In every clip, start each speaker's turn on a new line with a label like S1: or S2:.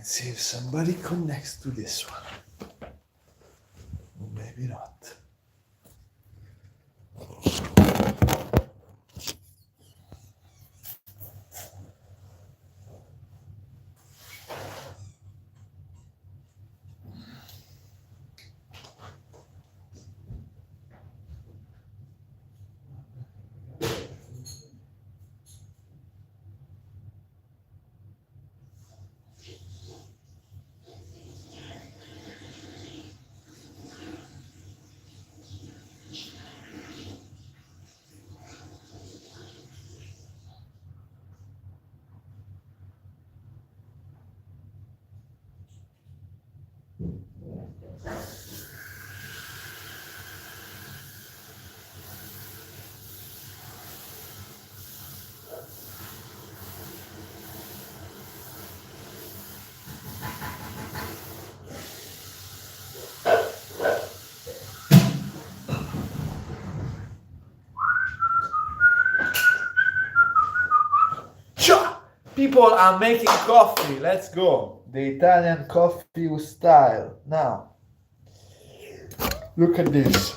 S1: See if somebody connects to this one. Or maybe not. People are making coffee. Let's go. The Italian coffee style. Now, look at this.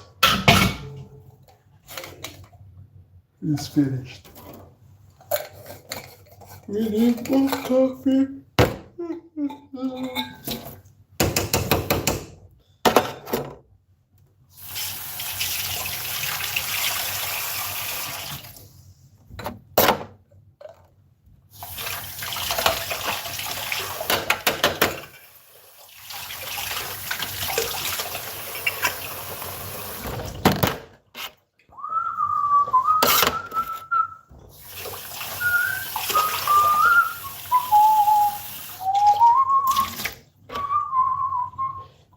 S1: It's finished. We need more coffee.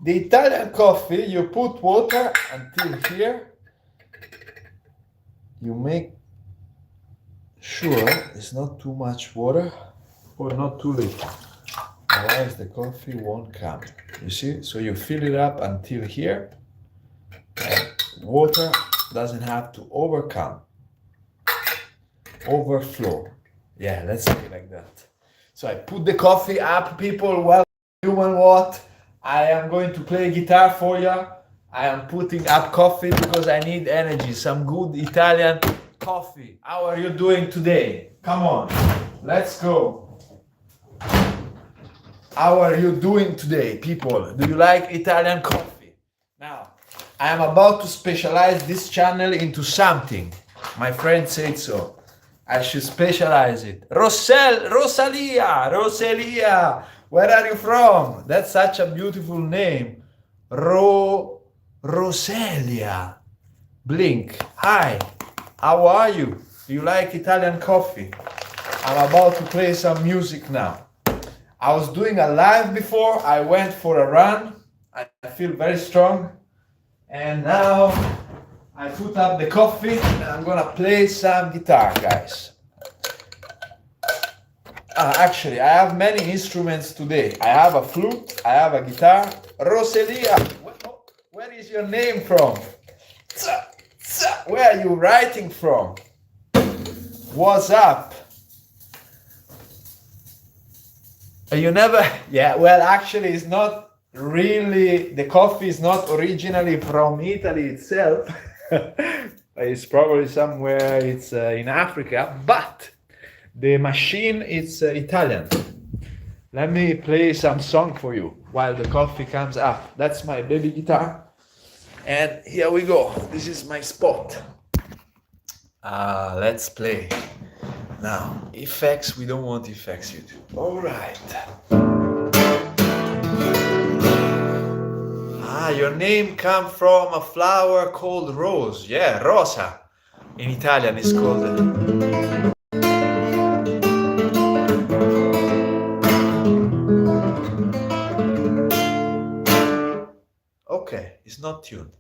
S1: The Italian coffee, you put water until here. You make sure it's not too much water or not too little. Otherwise the coffee won't come. You see? So you fill it up until here. And water doesn't have to overflow. Yeah, let's say it like that. So I put the coffee up, people. Well, human what? I am going to play guitar for you. I am putting up coffee because I need energy. Some good Italian coffee. How are you doing today? Come on, let's go. How are you doing today, people? Do you like Italian coffee? Now, I am about to specialize this channel into something. My friend said so. I should specialize it. Rosalia. Where are you from? That's such a beautiful name. Rosalia. Blink. Hi. How are you? Do you like Italian coffee? I'm about to play some music now. I was doing a live before. I went for a run. I feel very strong. And now I put up the coffee and I'm gonna play some guitar, guys. Actually, I have many instruments today. I have a flute, I have a guitar. Rosalia, where is your name from? Where are you writing from? What's up? You never... Yeah, well, actually, it's not really... The coffee is not originally from Italy itself. It's probably somewhere it's in Africa, but... The machine is Italian. Let me play some song for you while the coffee comes up. That's my baby guitar. And here we go. This is my spot. Let's play. Now, effects, we don't want effects, YouTube. All right. Your name comes from a flower called rose. Yeah, rosa. In Italian, it's called... Okay, it's not tuned.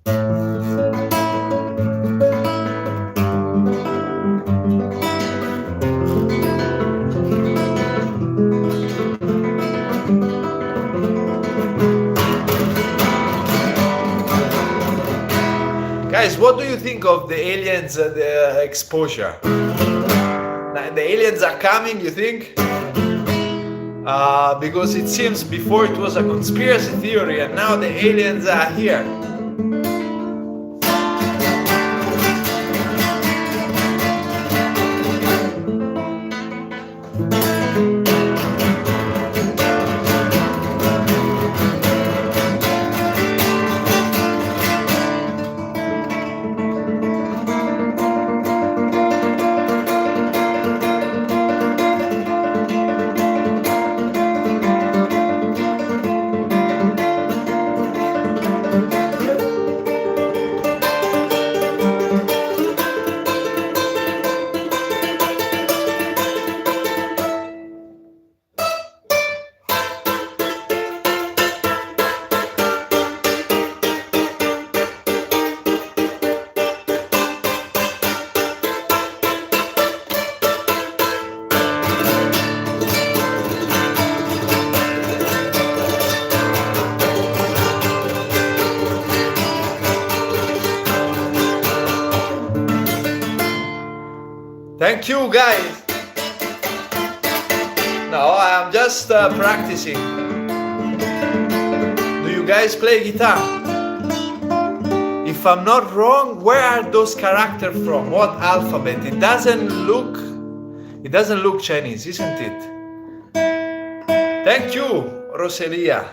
S1: Guys, what do you think of the aliens, the exposure? The aliens are coming, you think? because it seems before it was a conspiracy theory and now the aliens are here. Thank you, guys. No, I'm just practicing. Do you guys play guitar? If I'm not wrong, where are those characters from? What alphabet? It doesn't look Chinese, isn't it? Thank you, Roselia.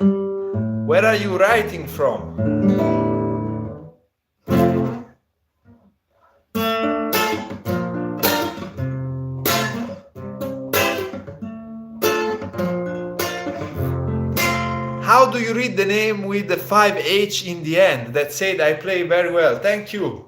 S1: Where are you writing from? How do you read the name with the 5H in the end? That said, I play very well. Thank you.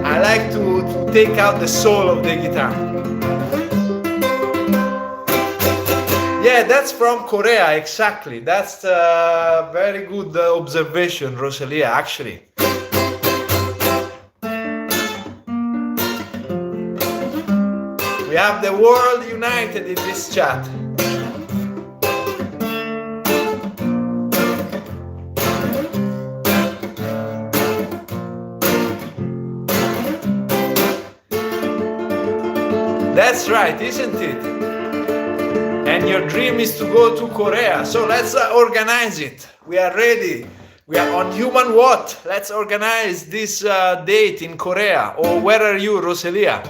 S1: I like to take out the soul of the guitar. Yeah, that's from Korea, exactly. That's a very good observation, Rosalia, actually. We have the world united in this chat. That's right, isn't it? And your dream is to go to Korea, so let's organize it. We are ready. We are on Human What. Let's organize this date in Korea. Or where are you, Roselia?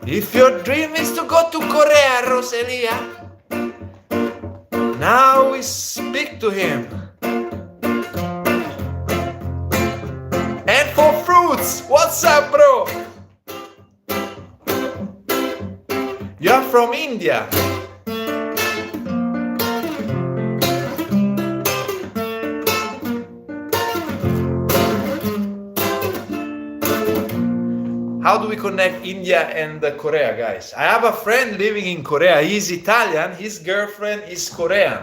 S1: If your dream is to go to Korea, Roselia, now we speak to him. And for fruits, what's up, bro? You're from India. How do we connect India and Korea, guys? I have a friend living in Korea. He's Italian. His girlfriend is Korean.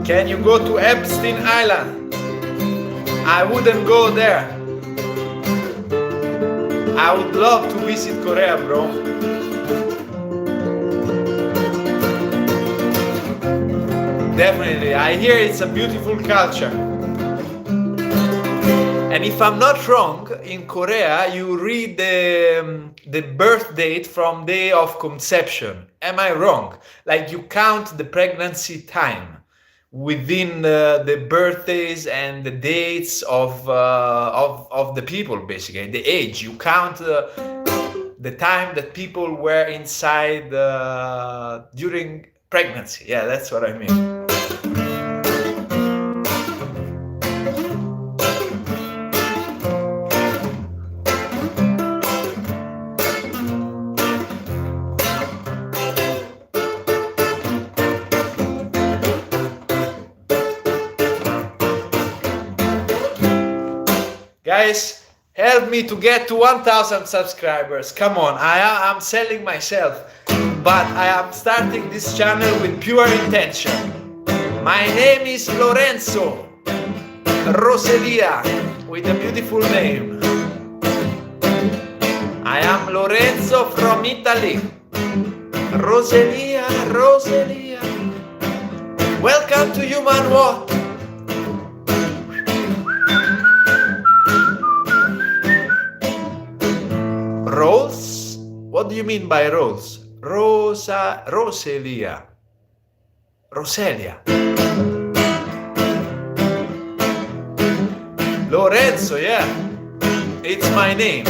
S1: Can you go to Epstein Island? I wouldn't go there. I would love to visit Korea, bro. Definitely, I hear it's a beautiful culture. And if I'm not wrong, in Korea you read the birth date from day of conception. Am I wrong? Like you count the pregnancy time within the birthdays and the dates of the people, basically the age. You count the time that people were inside during pregnancy. Yeah, that's what I mean. Guys, help me to get to 1,000 subscribers. Come on, I'm selling myself. but I am starting this channel with pure intention. My name is Lorenzo Roselia, with a beautiful name. I am Lorenzo from Italy. Roselia, Roselia. Welcome to Human Walk. Rolls? What do you mean by rolls? Roselia. Roselia. Lorenzo, yeah. It's my name.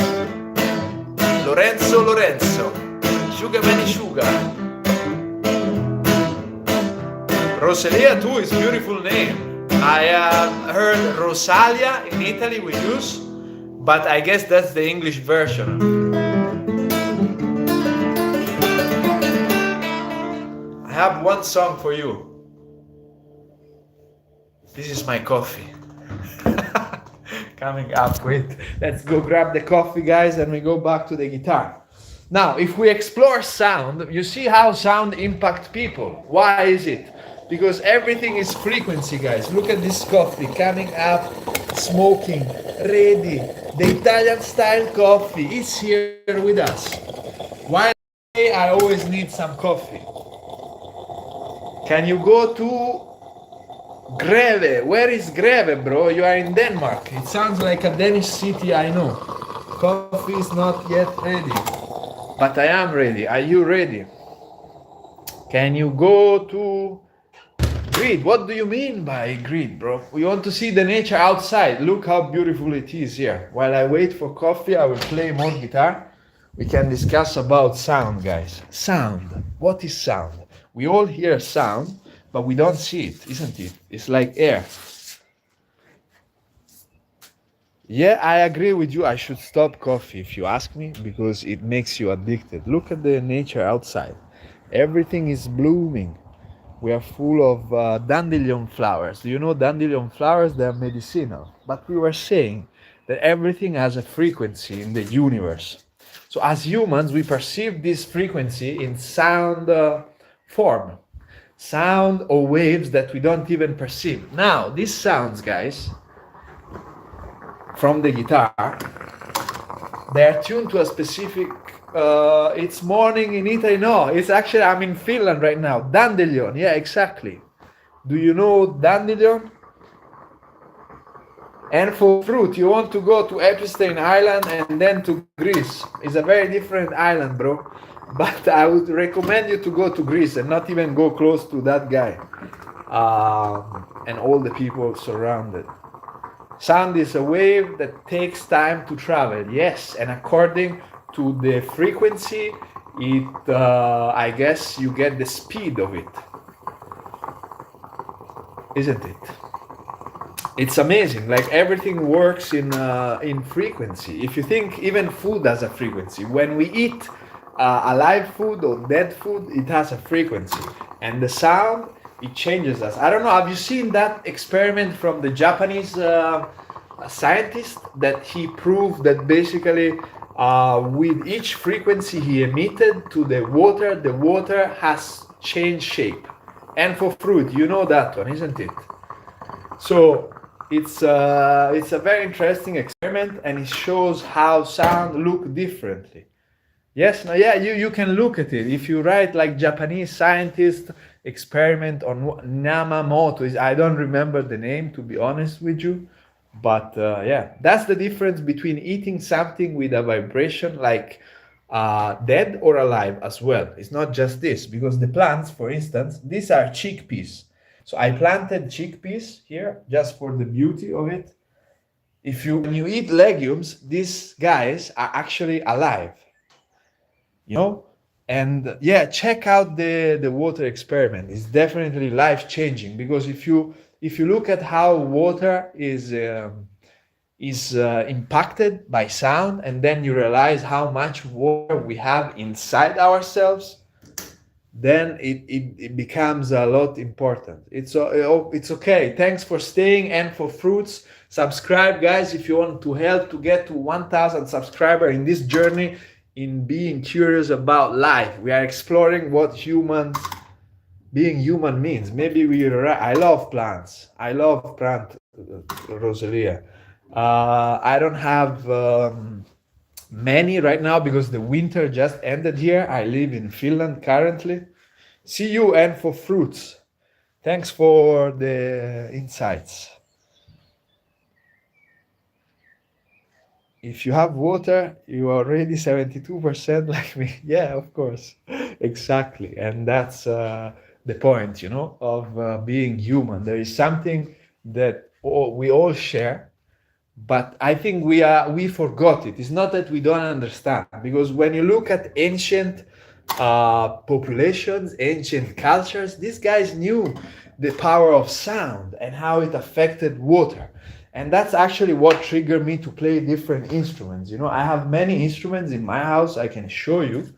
S1: Lorenzo, Lorenzo. Sugar many sugar. Roselia too is beautiful name. I heard Rosalia in Italy we use, but I guess that's the English version. I have one song for you. This is my coffee. Coming up with, let's go grab the coffee, guys, and we go back to the guitar. Now, if we explore sound, you see how sound impacts people. Why is it? Because everything is frequency, guys. Look at this coffee coming up, smoking, ready. The Italian style coffee is here with us. Why I always need some coffee. Can you go to Greve? Where is Greve, bro? You are in Denmark. It sounds like a Danish city, I know. Coffee is not yet ready. But I am ready. Are you ready? Can you go to grid? What do you mean by grid, bro? We want to see the nature outside. Look how beautiful it is here. While I wait for coffee, I will play more guitar. We can discuss about sound, guys. Sound. What is sound? We all hear sound, but we don't see it, isn't it? It's like air. Yeah, I agree with you. I should stop coffee if you ask me, because it makes you addicted. Look at the nature outside. Everything is blooming. We are full of dandelion flowers. Do you know dandelion flowers? They are medicinal. But we were saying that everything has a frequency in the universe. So as humans, we perceive this frequency in sound form. Sound or waves that we don't even perceive. Now, these sounds, guys, from the guitar, they are tuned to a specific, it's morning in Italy. No, it's actually, I'm in Finland right now. Dandelion, yeah, exactly. Do you know dandelion? And for fruit, you want to go to Epstein Island and then to Greece. It's a very different island, bro. But I would recommend you to go to Greece and not even go close to that guy and all the people surrounded. Sound is a wave that takes time to travel. Yes, and according to the frequency, I guess you get the speed of it. Isn't it? It's amazing. Like everything works in frequency. If you think even food has a frequency, when we eat alive food or dead food, it has a frequency, and the sound, it changes us. I don't know, have you seen that experiment from the Japanese scientist that he proved that basically with each frequency he emitted to the water has changed shape. And for fruit, you know that one, isn't it? So it's a very interesting experiment, and it shows how sound look differently. Yes, no, yeah, you can look at it. If you write like Japanese scientist experiment on Namamoto, I don't remember the name, to be honest with you, but yeah, that's the difference between eating something with a vibration like dead or alive as well. It's not just this, because the plants, for instance, these are chickpeas. So I planted chickpeas here just for the beauty of it. When you eat legumes, these guys are actually alive. You know, and yeah, check out the water experiment. It's definitely life-changing, because if you look at how water is impacted by sound, and then you realize how much water we have inside ourselves, then it becomes a lot important. It's okay. Thanks for staying, and for fruits, subscribe, guys, if you want to help to get to 1,000 subscribers in this journey in being curious about life. We are exploring what being human means. Maybe I love plants. I love plant, Rosalia. I don't have many right now because the winter just ended here. I live in Finland currently. See you, and for fruits. Thanks for the insights. If you have water, you are already 72% like me. Yeah, of course. Exactly. And that's the point, of being human. There is something that we all share, but I think we forgot it. It's not that we don't understand, because when you look at ancient populations, ancient cultures, these guys knew the power of sound and how it affected water. And that's actually what triggered me to play different instruments. I have many instruments in my house. I can show you.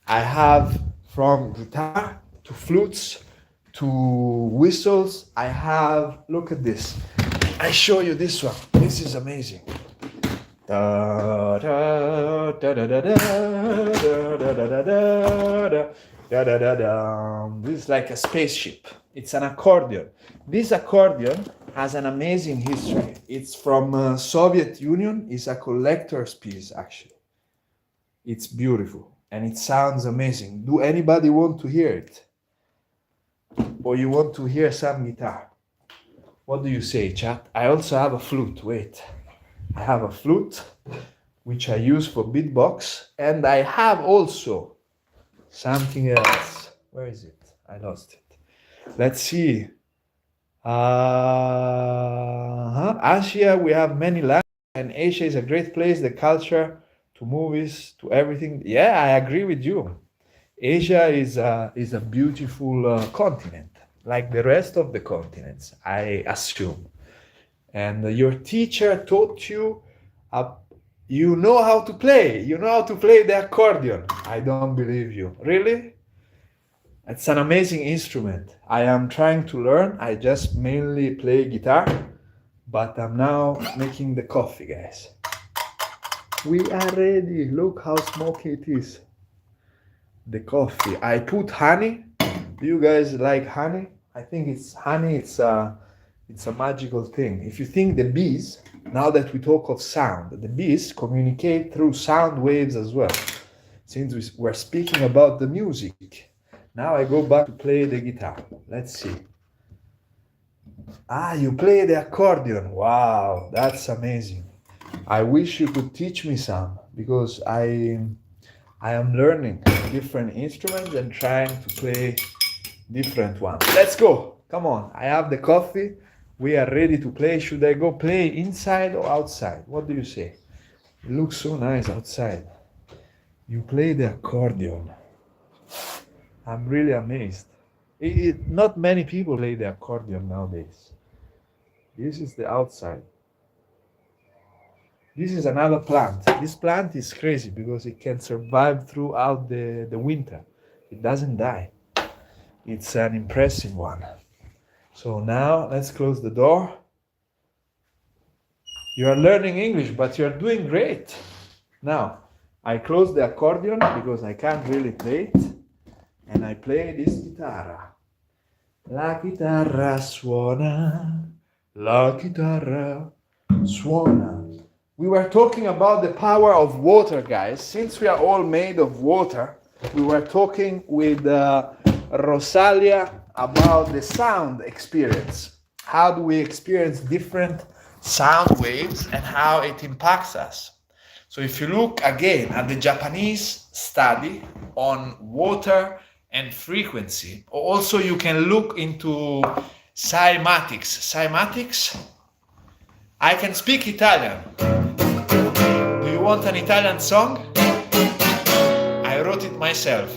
S1: I have from guitar to flutes to whistles. I have, look at this. I show you this one. This is amazing. Da, da, da, da, da, da, da, da, da, da, da, da, da. This is like a spaceship. It's an accordion. This accordion has an amazing history. It's from Soviet Union. It's a collector's piece, actually. It's beautiful and it sounds amazing. Do anybody want to hear it? Or you want to hear some guitar? What do you say, chat? I also have a flute. Wait. I have a flute, which I use for beatbox. And I have also something else. Where is it? I lost it. Let's see. Asia, we have many languages, and Asia is a great place. The culture, to movies, to everything. Yeah, I agree with you. Asia is a beautiful continent, like the rest of the continents, I assume. And your teacher taught you, you know how to play. You know how to play the accordion. I don't believe you. Really? It's an amazing instrument. I am trying to learn. I just mainly play guitar, but I'm now making the coffee, guys. We are ready. Look how smoky it is. The coffee. I put honey. Do you guys like honey? I think it's honey. It's a magical thing. If you think the bees, now that we talk of sound, the bees communicate through sound waves as well. Since we're speaking about the music, now I go back to play the guitar. Let's see. You play the accordion. Wow, that's amazing. I wish you could teach me some, because I am learning different instruments and trying to play different ones. Let's go. Come on. I have the coffee. We are ready to play. Should I go play inside or outside? What do you say? It looks so nice outside. You play the accordion. I'm really amazed. Not many people play the accordion nowadays. This is the outside. This is another plant. This plant is crazy because it can survive throughout the winter. It doesn't die. It's an impressive one. So now let's close the door. You are learning English, but you're doing great. Now, I close the accordion because I can't really play it. And I play this guitarra. La chitarra suona, la chitarra suona. We were talking about the power of water, guys. Since we are all made of water, we were talking with Rosalia about the sound experience. How do we experience different sound waves and how it impacts us? So if you look again at the Japanese study on water and frequency, also you can look into cymatics. Cymatics, I can speak Italian. Do you want an Italian song? I wrote it myself.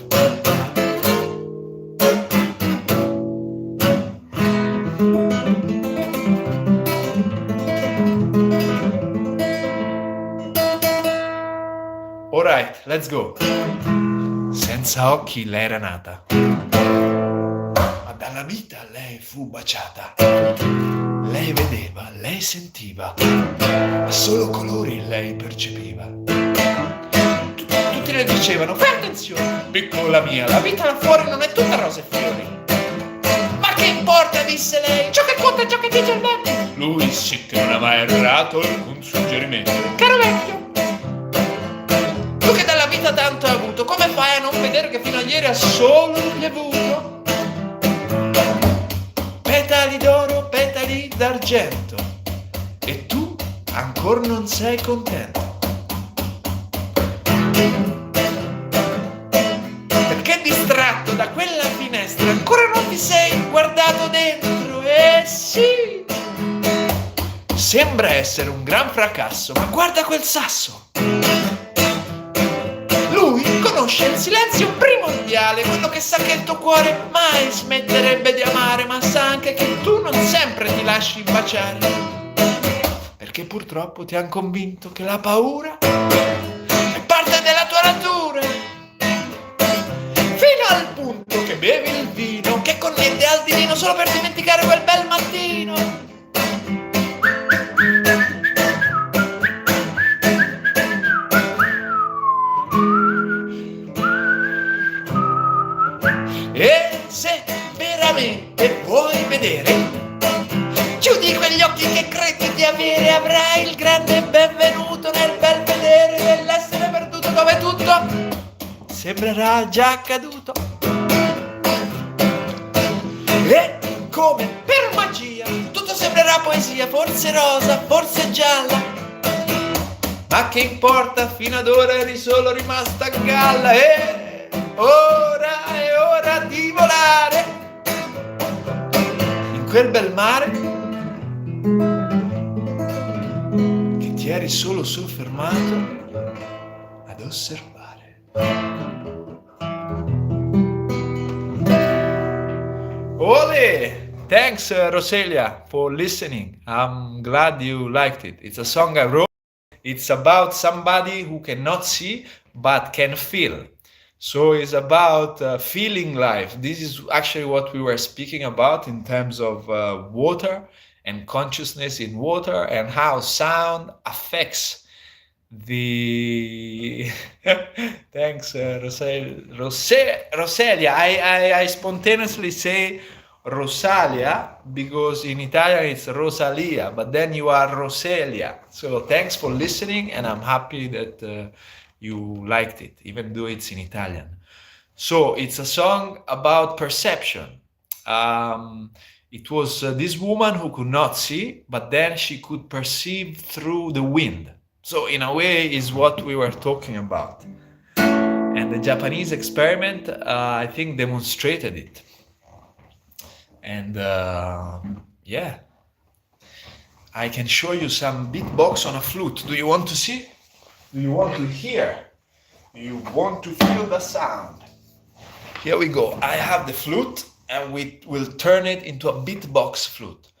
S1: All right, let's go. Senza occhi lei era nata, ma dalla vita lei fu baciata. Lei vedeva, lei sentiva, ma solo colori lei percepiva. Tutti bambino e dicevano: fai attenzione, piccola mia, la vita là fuori non è tutta rose e fiori. Ma che importa, disse lei, ciò che conta è ciò che dice il vento. Lui sì che non ha mai errato alcun suggerimento. Caro vecchio, tu che dalla vita tanto hai avuto, come fai a non vedere che fino a ieri ha solo piovuto? Petali d'oro, petali d'argento, e tu ancora non sei contento. Perché distratto da quella finestra ancora non ti sei guardato dentro? Sì, sembra essere un gran fracasso, ma guarda quel sasso. Lui conosce il silenzio primordiale, quello che sa che il tuo cuore mai smetterebbe di amare, ma sa anche che tu non sempre ti lasci baciare, perché purtroppo ti han convinto che la paura è parte della tua natura, fino al punto che bevi il vino che connette al divino solo per dimenticare quel bel mattino. E se veramente vuoi vedere, chiudi quegli occhi che credi di avere, avrai il grande benvenuto nel bel vedere dell'essere perduto, dove tutto sembrerà già accaduto. E come per magia tutto sembrerà poesia, forse rosa, forse gialla, ma che importa, fino ad ora eri solo rimasta a galla. E ora è ora di volare in quel bel mare che ti eri solo soffermato ad osservare. Ole! Thanks Roselia for listening. I'm glad you liked it. It's a song I wrote. It's about somebody who cannot see but can feel. So it's about feeling life. This is actually what we were speaking about in terms of water and consciousness in water, and how sound affects the thanks Roselia. I spontaneously say Rosalia because in Italian it's Rosalia, but then you are Roselia. So thanks for listening, and I'm happy that you liked it, even though it's in Italian. So it's a song about perception. It was this woman who could not see, but then she could perceive through the wind. So in a way is what we were talking about. And the Japanese experiment, I think, demonstrated it. And yeah, I can show you some beatbox on a flute. Do you want to see? Do you want to hear? Do you want to feel the sound? Here we go. I have the flute, and we will turn it into a beatbox flute.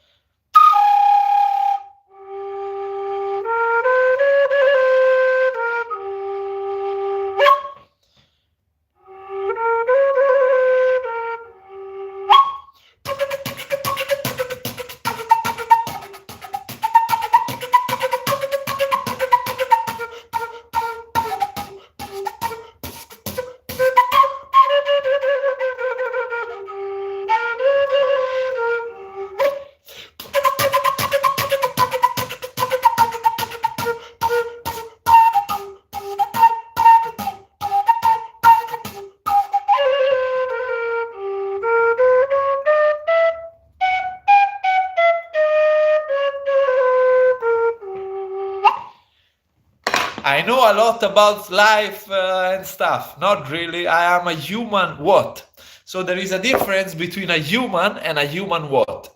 S1: I know a lot about life and stuff. Not really. I am a human what? So there is a difference between a human and a human what?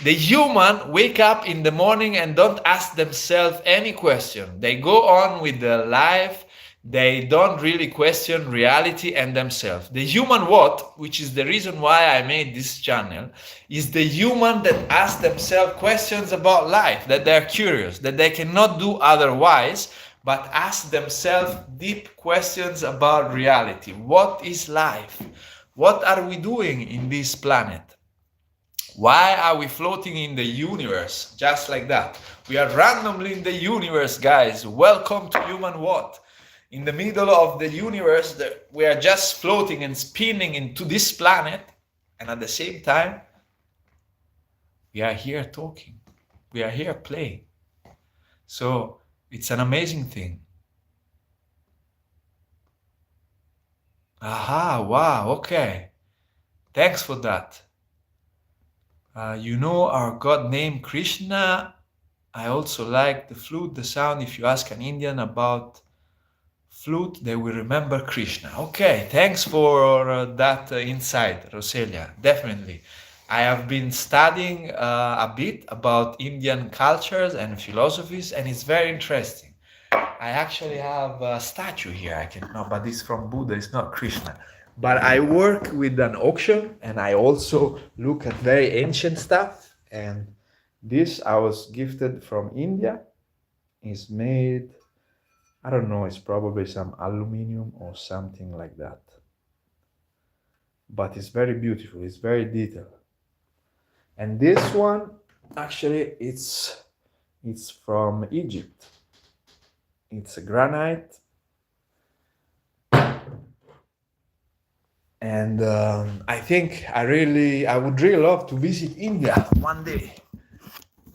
S1: The human wake up in the morning and don't ask themselves any question. They go on with their life. They don't really question reality and themselves. The human what, which is the reason why I made this channel, is the human that asks themselves questions about life, that they're curious, that they cannot do otherwise, but ask themselves deep questions about reality. What is life? What are we doing in this planet? Why are we floating in the universe just like that? We are randomly in the universe, guys. Welcome to Human What. in the middle of the universe, that we are just floating and spinning into this planet, and at the same time, we are here talking, we are here playing. So it's an amazing thing. Aha, wow, okay. Thanks for that. You know our god named Krishna. I also like the flute, the sound. If you ask an Indian about flute, they will remember Krishna. Okay, thanks for that insight, Roselia. Definitely. I have been studying a bit about Indian cultures and philosophies, and it's very interesting. I actually have a statue here. I can no, but it's from Buddha. It's not Krishna. But I work with an auction, and I also look at very ancient stuff. And this I was gifted from India. It's made, I don't know, it's probably some aluminum or something like that. But it's very beautiful. It's very detailed. And this one, actually, it's from Egypt. It's a granite. And I think I would really love to visit India one day.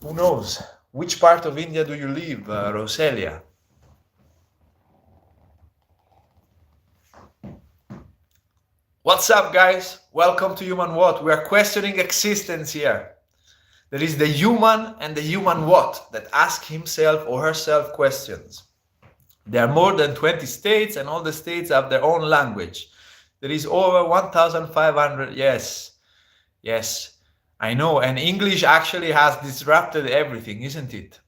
S1: Who knows? Which part of India do you live, Roselia? What's up, guys? Welcome to Human What? We are questioning existence here. There is the human and the human what that ask himself or herself questions. There are more than 20 states, and all the states have their own language. There is over 1,500. Yes, I know. And English actually has disrupted everything, isn't it?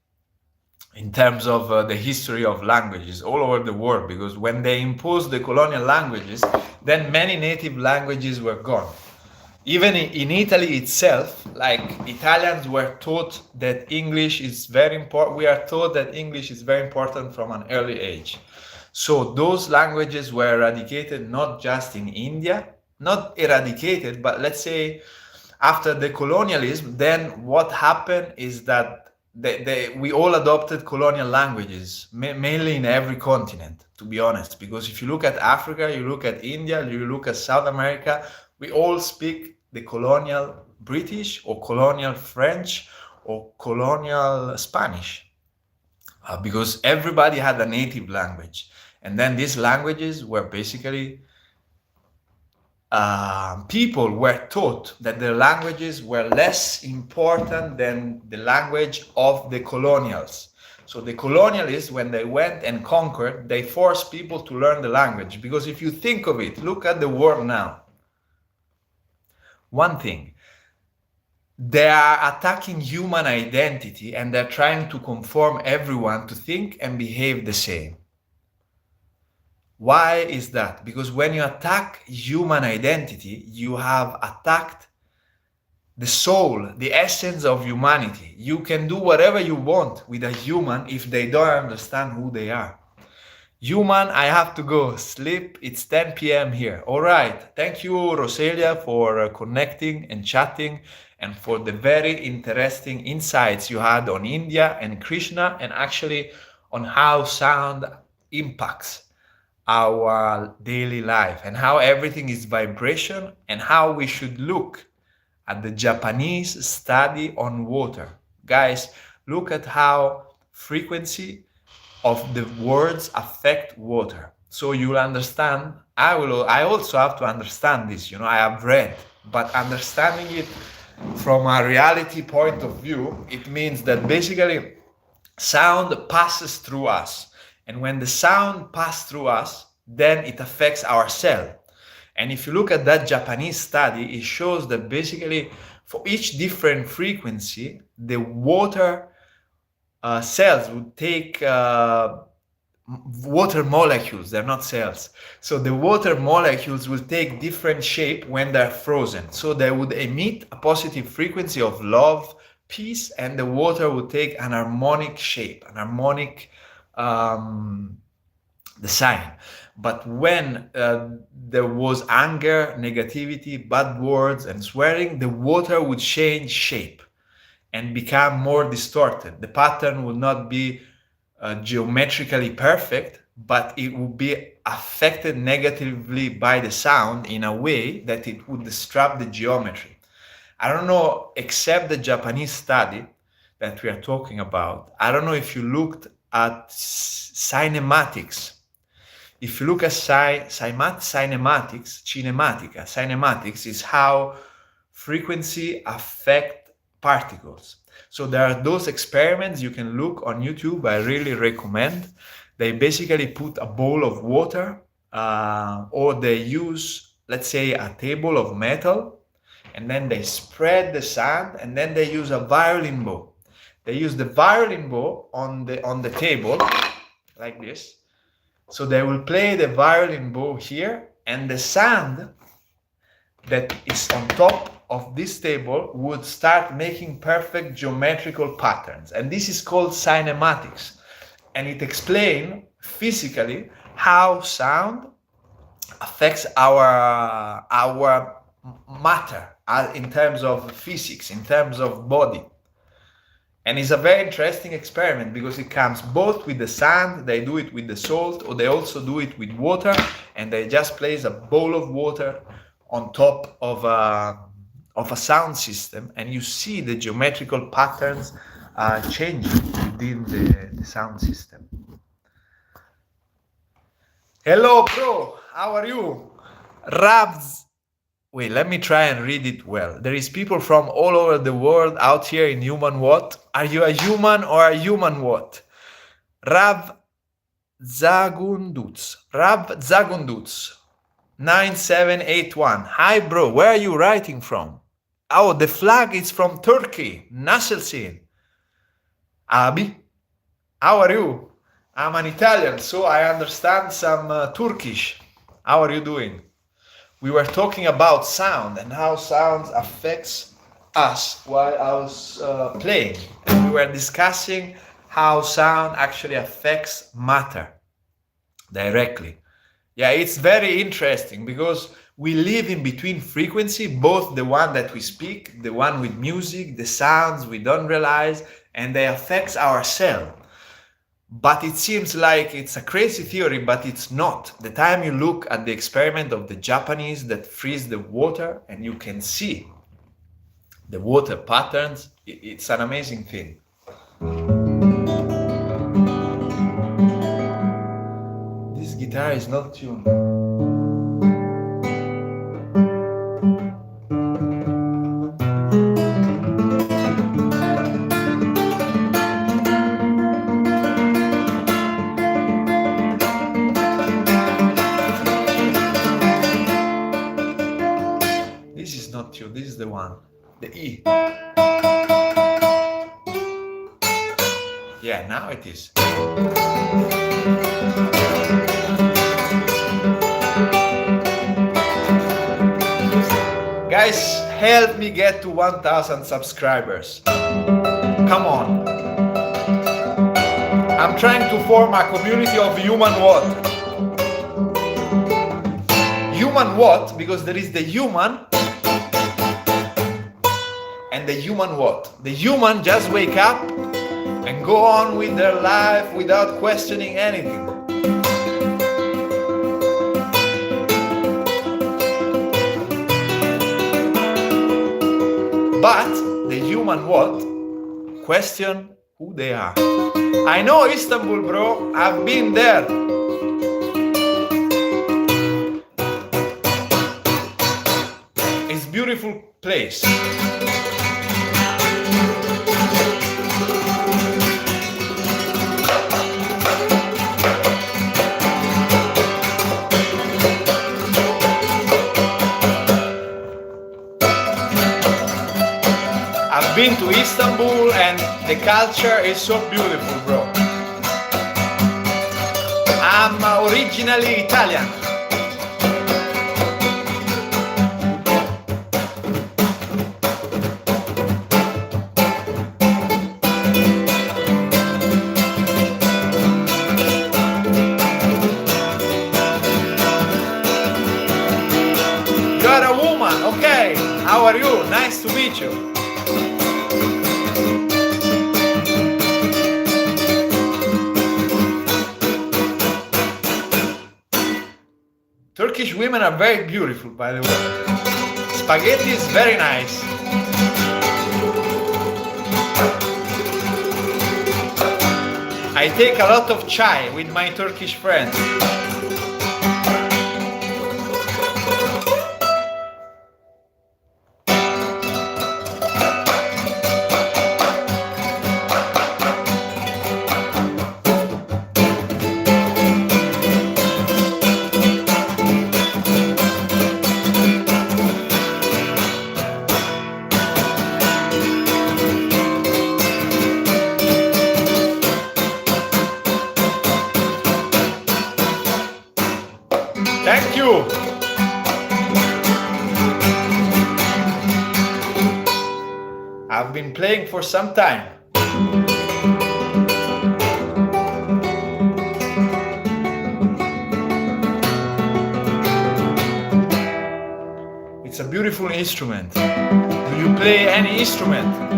S1: In terms of the history of languages all over the world, because when they imposed the colonial languages, then many native languages were gone. Even in Italy itself, like Italians were taught that English is very important. We are taught that English is very important from an early age. So those languages were eradicated not just in India, not eradicated, but let's say after the colonialism, then what happened is that we all adopted colonial languages, mainly in every continent, to be honest. Because if you look at Africa, you look at India, you look at South America, we all speak the colonial British or colonial French or colonial Spanish, because everybody had a native language. And then these languages were basically, people were taught that their languages were less important than the language of the colonials. So the colonialists, when they went and conquered, they forced people to learn the language. Because if you think of it, look at the world now. One thing, they are attacking human identity, and they're trying to conform everyone to think and behave the same. Why is that? Because when you attack human identity, you have attacked the soul, the essence of humanity. You can do whatever you want with a human if they don't understand who they are. Human, I have to go sleep. It's 10 p.m. here. All right. Thank you, Roselia, for connecting and chatting, and for the very interesting insights you had on India and Krishna, and actually on how sound impacts our daily life, and how everything is vibration, and how we should look at the Japanese study on water. Guys, look at how frequency of the words affect water. So you'll understand. I also have to understand this, I have read, but understanding it from a reality point of view, it means that basically sound passes through us. And when the sound passes through us, then it affects our cell. And if you look at that Japanese study, it shows that basically for each different frequency, the water cells would take water molecules. They're not cells. So the water molecules will take different shape when they're frozen. So they would emit a positive frequency of love, peace, and the water would take an harmonic shape, an harmonic design. But when there was anger, negativity, bad words, and swearing, the water would change shape and become more distorted. The pattern would not be geometrically perfect, but it would be affected negatively by the sound in a way that it would disrupt the geometry. I don't know, except the Japanese study that we are talking about. I don't know if you looked at cinematics. If you look at cinematics is how frequency affect particles. So there are those experiments you can look on YouTube. I really recommend. They basically put a bowl of water, or they use, let's say, a table of metal, and then they spread the sand, and then they use a violin bow. They use the violin bow on the table like this. So they will play the violin bow here, and the sand that is on top of this table would start making perfect geometrical patterns. And this is called cinematics. And it explains physically how sound affects our matter in terms of physics, in terms of body. And it's a very interesting experiment because it comes both with the sand, they do it with the salt, or they also do it with water, and they just place a bowl of water on top of a sound system, and you see the geometrical patterns changing within the sound system. Hello, bro. How are you? Rabs. Wait, let me try and read it well. There is people from all over the world out here in Human What? Are you a human or a human what? Rav Zagunduts. 9781. Hi, bro. Where are you writing from? Oh, the flag is from Turkey. Nasselsin. Abi, how are you? I'm an Italian, so I understand some Turkish. How are you doing? We were talking about sound and how sound affects us while I was playing. And we were discussing how sound actually affects matter directly. Yeah, it's very interesting because we live in between frequency, both the one that we speak, the one with music, the sounds we don't realize, and they affect our cell. But it seems like it's a crazy theory, but it's not. The time you look at the experiment of the Japanese that freeze the water and you can see the water patterns, it's an amazing thing. This guitar is not tuned. This is the one, the E. Yeah, now it is. Guys, help me get to 1,000 subscribers. Come on. I'm trying to form a community of human what? Human what? Because there is the human and the human what? The human just wake up and go on with their life without questioning anything. But the human what? Question who they are. I know Istanbul, bro. I've been there. It's a beautiful place. I've been to Istanbul and the culture is so beautiful, bro. I'm originally Italian. You're a woman, okay. How are you? Nice to meet you. Turkish women are very beautiful, by the way. Spaghetti is very nice. I take a lot of chai with my Turkish friends. Thank you. I've been playing for some time. It's a beautiful instrument. Do you play any instrument?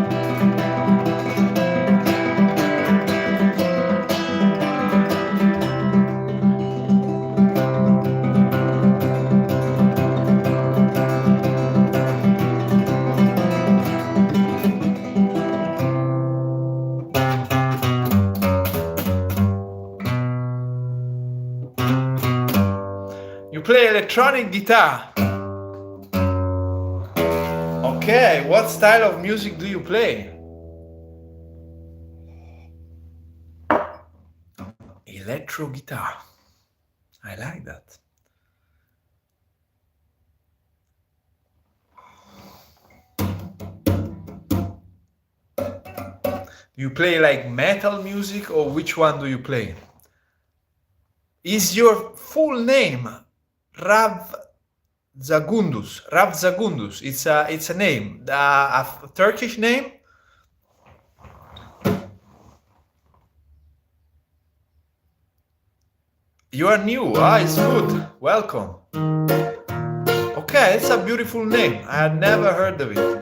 S1: You play electronic guitar. Okay, what style of music do you play? Electro guitar. I like that. Do you play like metal music, or which one do you play? Is your full name Rav Zagundus? Rav Zagundus. It's a name, a Turkish name. You are new. It's good. Welcome. Okay, it's a beautiful name. I had never heard of it.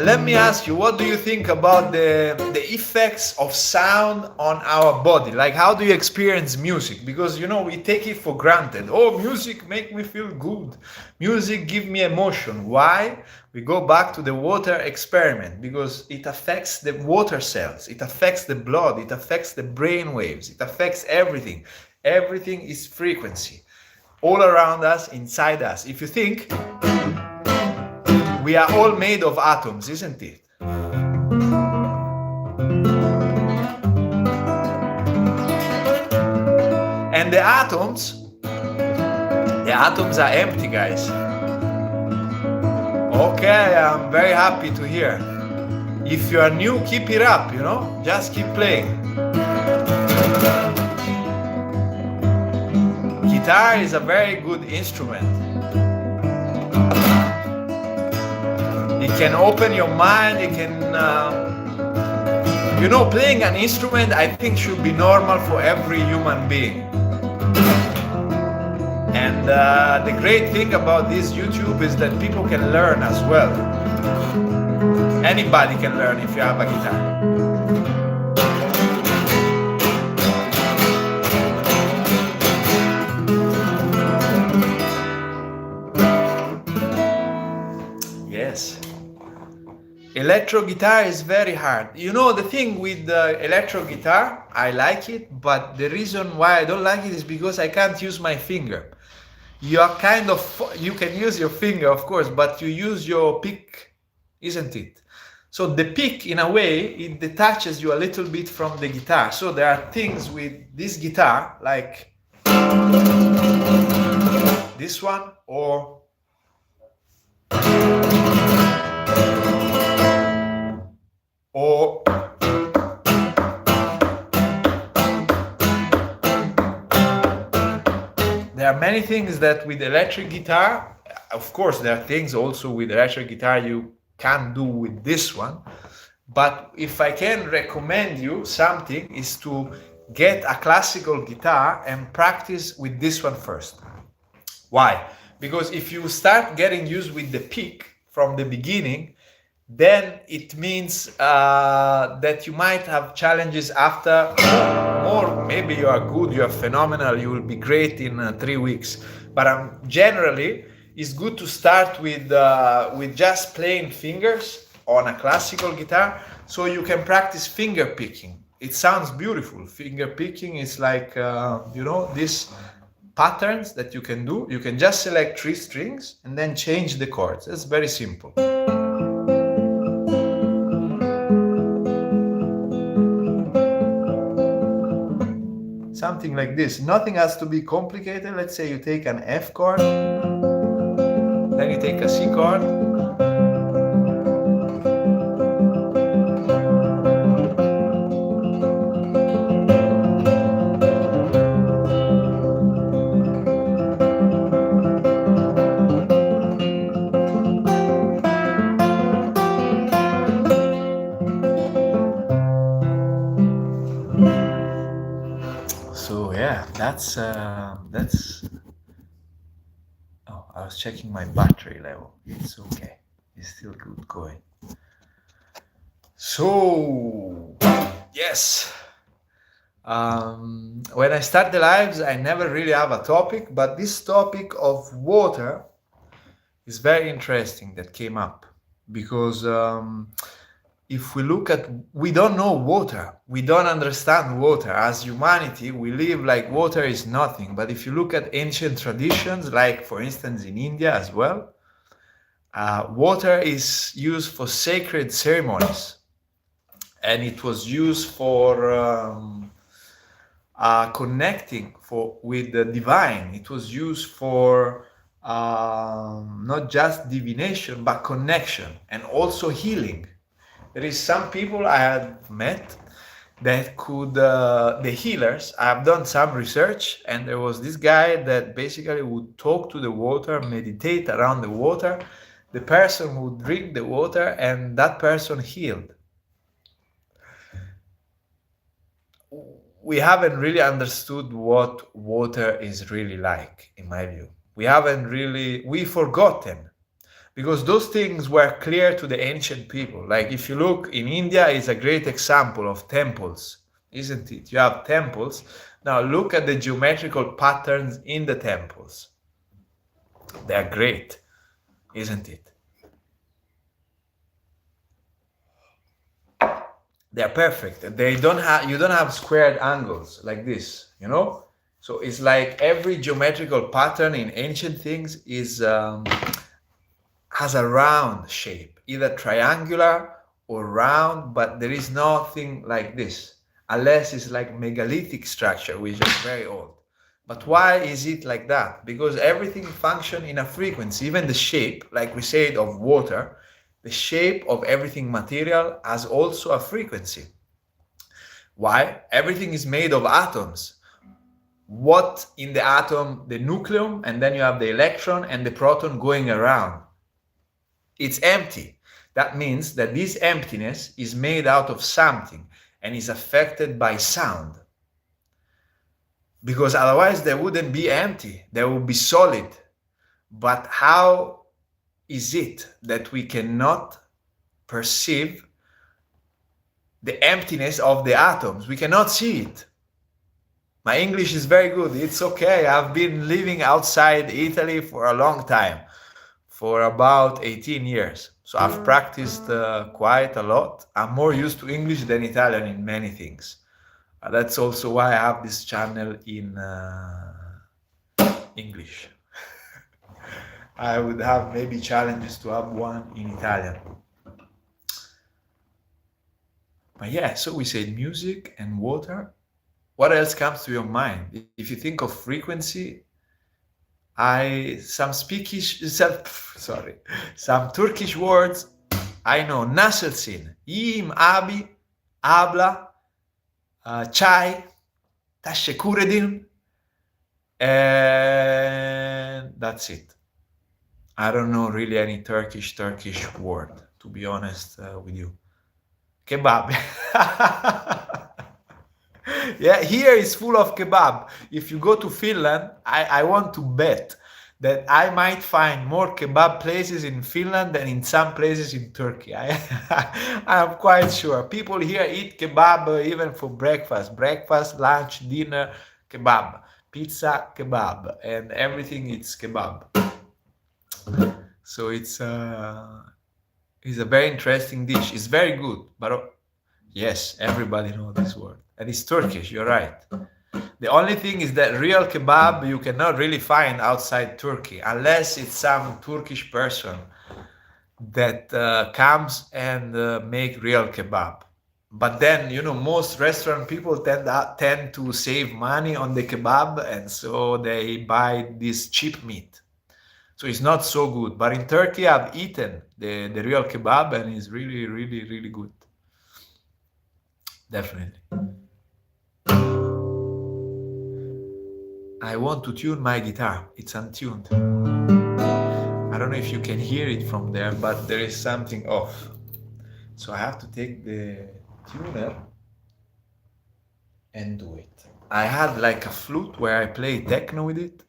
S1: Let me ask you, what do you think about the effects of sound on our body? Like, how do you experience music? Because, you know, we take it for granted. Oh, music make me feel good. Music give me emotion. Why? We go back to the water experiment, because it affects the water cells. It affects the blood. It affects the brain waves. It affects everything. Everything is frequency. All around us, inside us. If you think, we are all made of atoms, isn't it? And the atoms are empty, guys. Okay, I'm very happy to hear. If you are new, keep it up, you know? Just keep playing. Guitar is a very good instrument. It can open your mind, it can, you know, playing an instrument, I think, should be normal for every human being. And the great thing about this YouTube is that people can learn as well. Anybody can learn if you have a guitar. Yes. Electro guitar is very hard. You know, the thing with the electro guitar, I like it, but the reason why I don't like it is because I can't use my finger. You are kind of, you can use your finger, of course, but you use your pick, isn't it? So the pick, in a way, it detaches you a little bit from the guitar. So there are things with this guitar, like this one, or there are many things that with electric guitar, of course, there are things also with electric guitar you can't do with this one. But if I can recommend you something, is to get a classical guitar and practice with this one first. Why? Because if you start getting used with the pick from the beginning, then it means that you might have challenges after, or maybe you are good, you are phenomenal, you will be great in 3 weeks. But generally, it's good to start with just playing fingers on a classical guitar, so you can practice finger picking. It sounds beautiful. Finger picking is like these patterns that you can do. You can just select 3 strings and then change the chords. It's very simple. Something like this. Nothing has to be complicated. Let's say you take an F chord, then you take a C chord, that's oh, I was checking my battery level. It's okay, it's still good going. So yes, when I start the lives, I never really have a topic, but this topic of water is very interesting that came up, because if we look at, we don't know water, we don't understand water. As humanity, we live like water is nothing. But if you look at ancient traditions, like for instance in India as well, water is used for sacred ceremonies, and it was used for connecting with the divine. It was used for not just divination, but connection and also healing. There is some people I have met that could, the healers, I have done some research, and there was this guy that basically would talk to the water, meditate around the water. The person would drink the water and that person healed. We haven't really understood what water is really like, in my view. We've forgotten. Because those things were clear to the ancient people. Like if you look in India, is a great example of temples, isn't it? You have temples. Now look at the geometrical patterns in the temples. They're great, isn't it? They're perfect. You don't have squared angles like this, you know? So it's like every geometrical pattern in ancient things is has a round shape, either triangular or round, but there is nothing like this, unless it's like megalithic structure, which is very old. But why is it like that? Because everything functions in a frequency, even the shape, like we said, of water, the shape of everything material has also a frequency. Why? Everything is made of atoms. What in the atom? The nucleus, and then you have the electron and the proton going around. It's empty. That means that this emptiness is made out of something and is affected by sound. Because otherwise there wouldn't be empty, there would be solid. But how is it that we cannot perceive the emptiness of the atoms? We cannot see it. My English is very good. It's okay. I've been living outside Italy for a long time. For about 18 years. So I've practiced quite a lot. I'm more used to English than Italian in many things. That's also why I have this channel in English. I would have maybe challenges to have one in Italian. But yeah, so we said music and water. What else comes to your mind? If you think of frequency, some Turkish words. I know nasılsın, iyiyim abi, abla, çay, teşekkür ederim, and that's it. I don't know really any Turkish word, to be honest with you. Kebab. Yeah, here is full of kebab. If you go to Finland, I want to bet that I might find more kebab places in Finland than in some places in Turkey. I'm quite sure. People here eat kebab even for breakfast, lunch, dinner, kebab, pizza, kebab, and everything is kebab. So it's a very interesting dish. It's very good, but yes, everybody knows this word, and it's Turkish. You're right. The only thing is that real kebab you cannot really find outside Turkey unless it's some Turkish person that comes and make real kebab. But then, most restaurant people tend to save money on the kebab, and so they buy this cheap meat. So it's not so good. But in Turkey, I've eaten the real kebab, and it's really, really, really good. Definitely. I want to tune my guitar. It's untuned. I don't know if you can hear it from there, but there is something off. So I have to take the tuner and do it. I had like a flute where I play techno with it.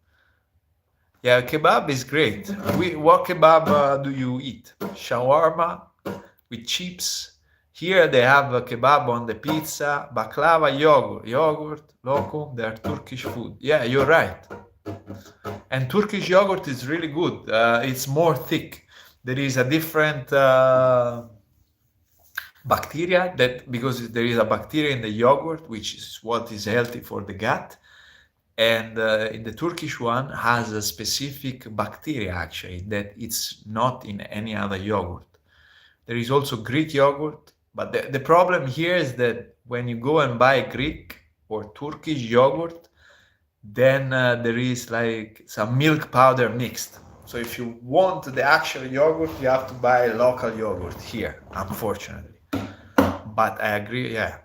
S1: Yeah, kebab is great. What kebab do you eat? Shawarma with chips. Here they have a kebab on the pizza, baklava, yogurt, lokum. They're Turkish food. Yeah, you're right. And Turkish yogurt is really good. It's more thick. There is a different bacteria because there is a bacteria in the yogurt, which is what is healthy for the gut. And in the Turkish one has a specific bacteria actually that it's not in any other yogurt. There is also Greek yogurt, but the problem here is that when you go and buy Greek or Turkish yogurt, then there is like some milk powder mixed. So if you want the actual yogurt, you have to buy local yogurt here, unfortunately. But I agree, I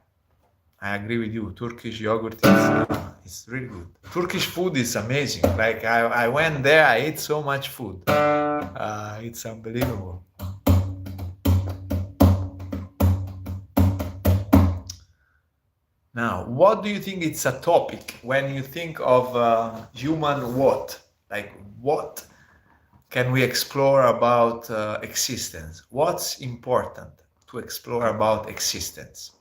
S1: agree with you. Turkish yogurt is really good. Turkish food is amazing. Like I went there, I ate so much food. It's unbelievable. Now, what do you think it's a topic when you think of human what? Like, what can we explore about existence? What's important to explore about existence?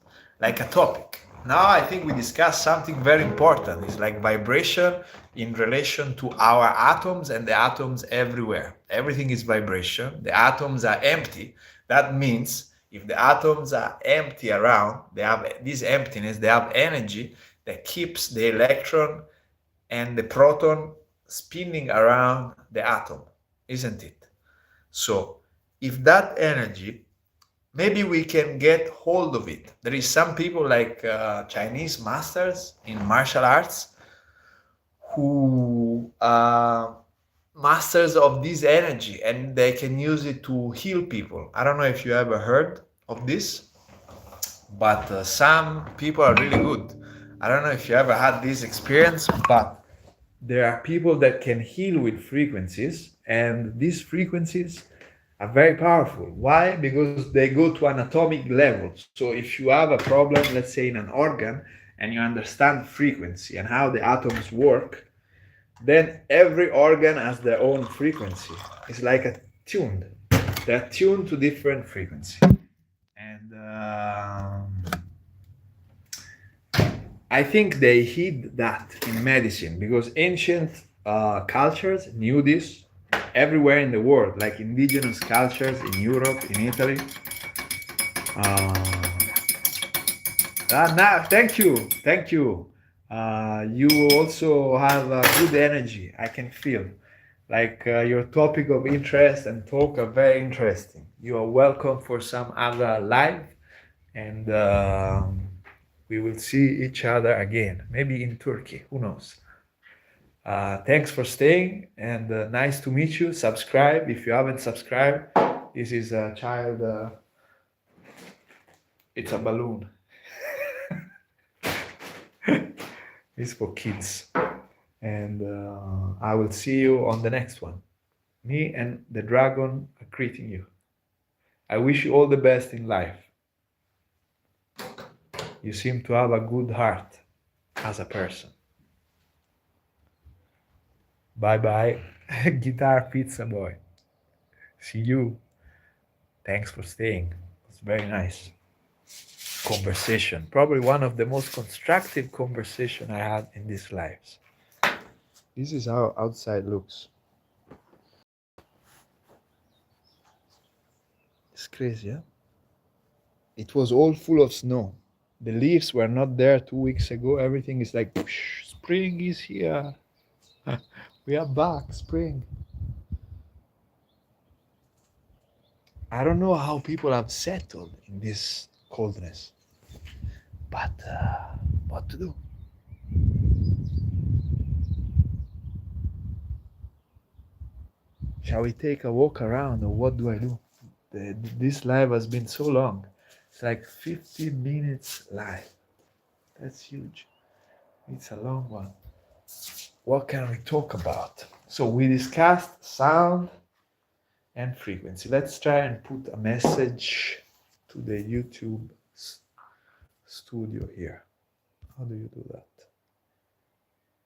S1: Like a topic. Now, I think we discussed something very important. It's like vibration in relation to our atoms and the atoms everywhere. Everything is vibration. The atoms are empty. That means if the atoms are empty around, they have this emptiness, they have energy that keeps the electron and the proton spinning around the atom, isn't it? So if that energy, maybe we can get hold of it. There is some people like Chinese masters in martial arts who are masters of this energy and they can use it to heal people. I don't know if you ever heard of this, but some people are really good. I don't know if you ever had this experience, but there are people that can heal with frequencies, and these frequencies are very powerful. Why? Because they go to an atomic level. So if you have a problem, let's say in an organ, and you understand frequency and how the atoms work, then every organ has their own frequency. It's like attuned. They're tuned to different frequency. And I think they hid that in medicine because ancient cultures knew this everywhere in the world, like indigenous cultures in Europe, in Italy. Thank you. You also have a good energy. I can feel like your topic of interest and talk are very interesting. You are welcome for some other live, and we will see each other again, maybe in Turkey, who knows. Thanks for staying, and nice to meet you. Subscribe if you haven't subscribed. This is a child, it's a balloon. It's for kids. And I will see you on the next one. Me and the dragon are greeting you. I wish you all the best in life. You seem to have a good heart as a person. Bye bye. Guitar Pizza Boy. See you. Thanks for staying. It's very nice conversation. Probably one of the most constructive conversation I had in these lives. This is how outside looks. It's crazy, yeah? It was all full of snow. The leaves were not there 2 weeks ago. Everything is like, spring is here. We are back, spring. I don't know how people have settled in this coldness, but what to do? Shall we take a walk around, or what do I do? This live has been so long. It's like 50 minutes live. That's huge. It's a long one. What can we talk about? So we discussed sound and frequency. Let's try and put a message to the YouTube studio here. How do you do that?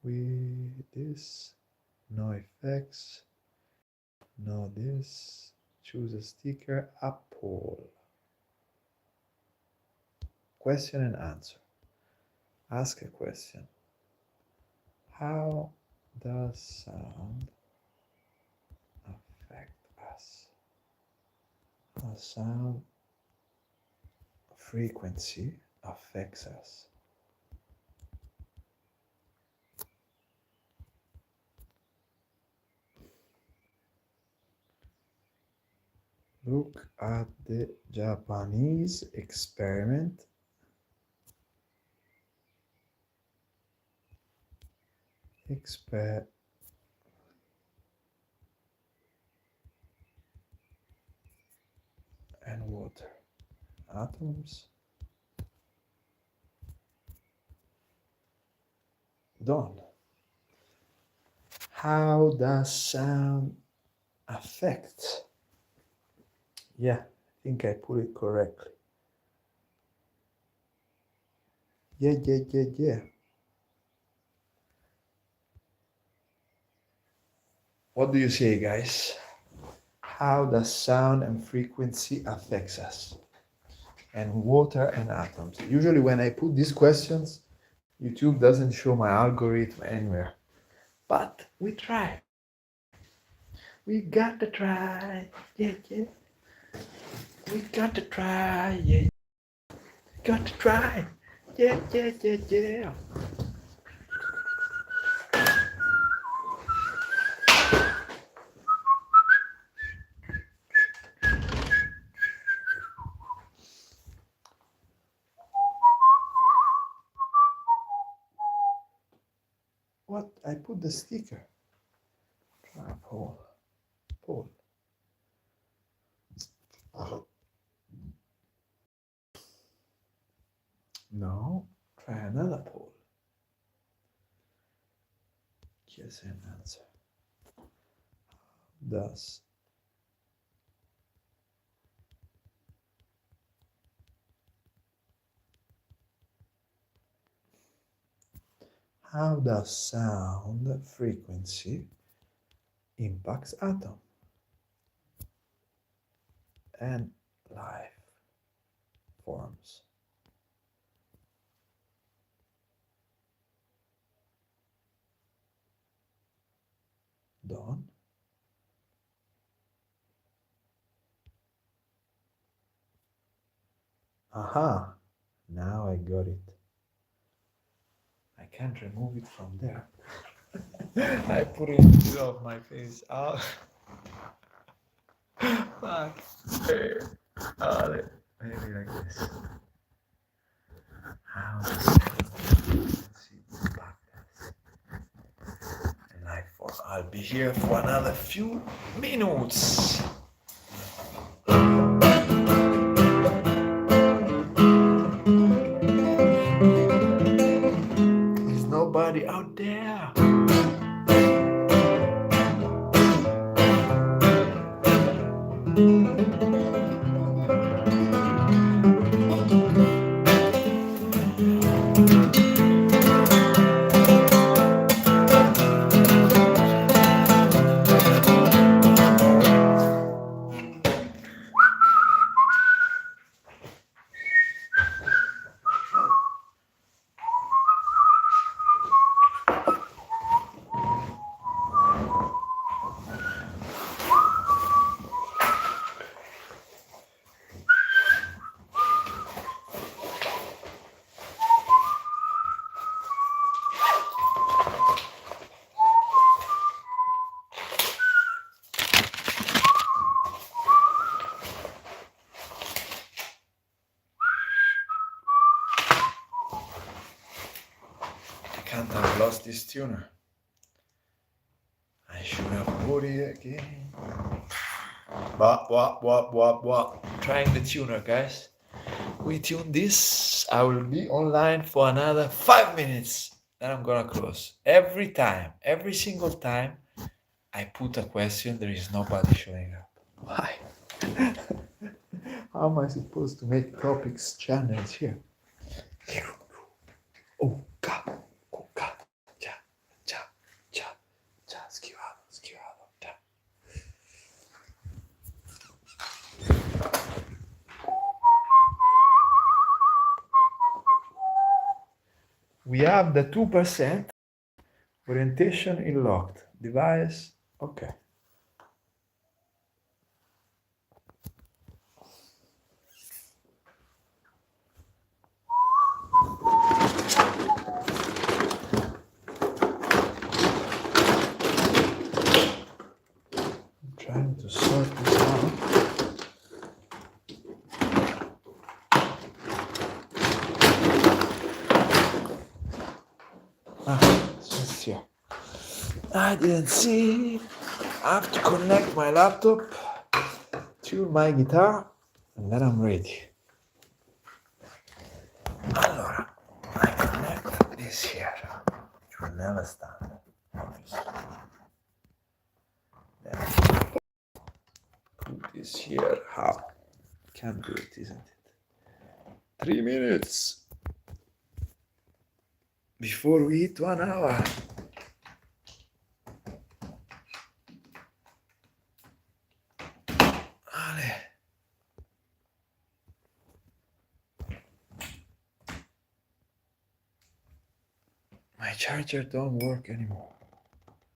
S1: With this, no effects, no this, choose a sticker, a poll. Question and answer. Ask a question. How does sound affect us? How sound frequency affects us? Look at the Japanese experiment. And water. Atoms. Done. How does sound affect? Yeah, I think I put it correctly. Yeah. What do you say, guys? How does sound and frequency affects us? And water and atoms. Usually when I put these questions, YouTube doesn't show my algorithm anywhere. But we try. We got to try. Yeah. We got to try. Yeah. Got to try. Yeah. What? I put the sticker. Try a poll. No. Try another poll. Here's an answer. Thus. How does sound frequency impacts atom and life forms? Done. Aha, now I got it. I can't remove it from there. I put it in the middle of my face. Oh. Fuck. Maybe like this. How does frequency impact us? And life form. I'll be here for another few minutes. There's nobody out there. this tuner. I should have put it again. What? Trying the tuner, guys. We tune this. I will be online for another 5 minutes. Then I'm gonna close. Every time, every single time I put a question, there is nobody showing up. Why? How am I supposed to make topics channels here? Oh, God. Oh, God. Schivado. We have the 2%. Orientation in locked. Device. Okay. I'm trying to sort this out. It's just here. I didn't see. I have to connect my laptop, tune my guitar, and then I'm ready. Allora, I connect this here. It will never stand, obviously. Then put this here. How? Can't do it, isn't it? 3 minutes before we hit 1 hour. My charger don't work anymore.